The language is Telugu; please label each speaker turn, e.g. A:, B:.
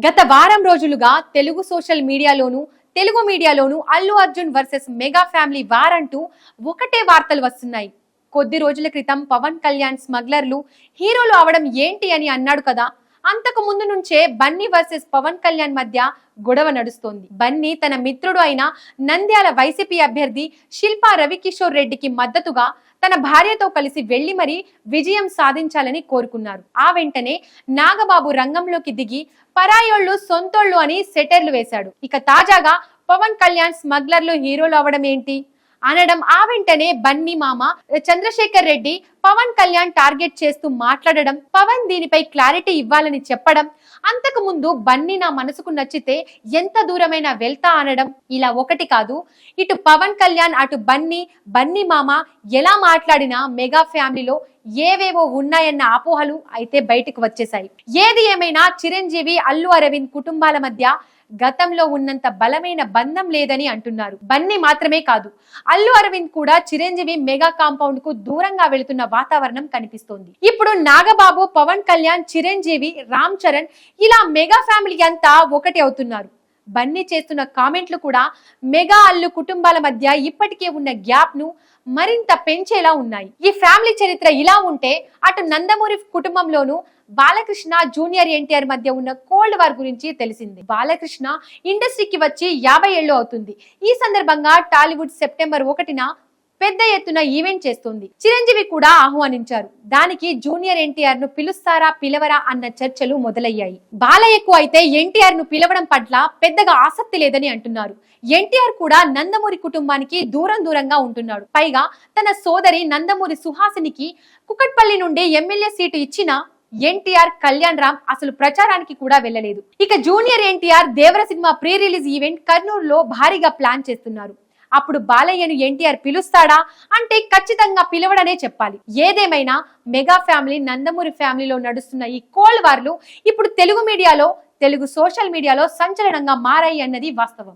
A: గత వారం రోజులుగా తెలుగు సోషల్ మీడియాలోను Allu Arjun versus mega family war అంటూ ఒకటే వార్తలు వస్తున్నాయి. కొద్ది రోజుల క్రితం పవన్ కళ్యాణ్ స్మగ్లర్లు హీరోలు అవడం ఏంటి అని అన్నాడు కదా. అంతకు ముందు నుంచే బన్నీ వర్సెస్ పవన్ కళ్యాణ్ మధ్య గొడవ నడుస్తోంది. బన్నీ తన మిత్రుడు అయిన నంద్యాల వైసీపీ అభ్యర్థి శిల్పా రవికిషోర్ రెడ్డికి మద్దతుగా తన భార్యతో కలిసి వెళ్లి మరీ విజయం సాధించాలని కోరుకున్నారు. ఆ వెంటనే నాగబాబు రంగంలోకి దిగి పరాయోళ్లు సొంతోళ్లు అని సెటర్లు వేశాడు. ఇక తాజాగా పవన్ కళ్యాణ్ స్మగ్లర్లు హీరోలు అవడం ఏంటి అనడం, ఆ వెంటనే బన్నీ మామ చంద్రశేఖర్ రెడ్డి పవన్ కళ్యాణ్ టార్గెట్ చేస్తూ మాట్లాడడం, పవన్ దీనిపై క్లారిటీ ఇవ్వాలని చెప్పడం, అంతకు ముందు బన్నీ నా మనసుకు నచ్చితే ఎంత దూరమైనా వెళ్తా అనడం, ఇలా ఒకటి కాదు. ఇటు పవన్ కళ్యాణ్ అటు బన్నీ మామ ఎలా మాట్లాడినా మెగా ఫ్యామిలీలో ఏవేవో ఉన్నాయన్న అపోహలు అయితే బయటకు వచ్చేసాయి. ఏది ఏమైనా చిరంజీవి అల్లు అరవింద్ కుటుంబాల మధ్య గతంలో ఉన్నంత బలమైన బంధం లేదని అంటున్నారు. బన్నీ మాత్రమే కాదు, అల్లు అరవింద్ కూడా చిరంజీవి మెగా కాంపౌండ్ కు దూరంగా వెళుతున్న వాతావరణం కనిపిస్తోంది. ఇప్పుడు నాగబాబు, పవన్ కళ్యాణ్, చిరంజీవి, రామ్ చరణ్ ఇలా మెగా ఫ్యామిలీ అంతా ఒకటి అవుతున్నారు. బన్నీ చేస్తున్న కామెంట్లు కూడా మెగా అల్లు కుటుంబాల మధ్య ఇప్పటికే ఉన్న గ్యాప్ ను మరింత పెంచేలా ఉన్నాయి. ఈ ఫ్యామిలీ చరిత్ర ఇలా ఉంటే, అటు నందమూరి కుటుంబంలోనూ బాలకృష్ణ, జూనియర్ ఎన్టీఆర్ మధ్య ఉన్న కోల్డ్ వార్ గురించి తెలిసింది. బాలకృష్ణ ఇండస్ట్రీకి వచ్చి 50 ఏళ్లు అవుతుంది. ఈ సందర్భంగా టాలీవుడ్ సెప్టెంబర్ 1న పెద్ద ఎత్తున ఈవెంట్ చేస్తుంది. చిరంజీవి కూడా ఆహ్వానించారు. దానికి జూనియర్ ఎన్టీఆర్ ను పిలుస్తారా పిలవరా అన్న చర్చలు మొదలయ్యాయి. బాలయ్యకు అయితే ఎన్టీఆర్ ను పిలవడం పట్ల పెద్దగా ఆసక్తి లేదని అంటున్నారు. ఎన్టీఆర్ కూడా నందమూరి కుటుంబానికి దూరంగా ఉంటున్నాడు. పైగా తన సోదరి నందమూరి సుహాసినికి కుకట్పల్లి నుండి ఎమ్మెల్యే సీటు ఇచ్చినా ఎన్టీఆర్, కళ్యాణ్ రామ్ అసలు ప్రచారానికి కూడా వెళ్ళలేదు. ఇక జూనియర్ ఎన్టీఆర్ దేవర సినిమా ప్రీ రిలీజ్ ఈవెంట్ కర్నూలులో భారీగా ప్లాన్ చేస్తున్నారు. అప్పుడు బాలయ్యను ఎన్టీఆర్ పిలుస్తాడా అంటే ఖచ్చితంగా పిలవడనే చెప్పాలి. ఏదేమైనా మెగా ఫ్యామిలీ, నందమూరి ఫ్యామిలీలో నడుస్తున్న ఈ కోల్డ్ వార్లు ఇప్పుడు తెలుగు సోషల్ మీడియాలో సంచలనంగా మారాయి అన్నది వాస్తవం.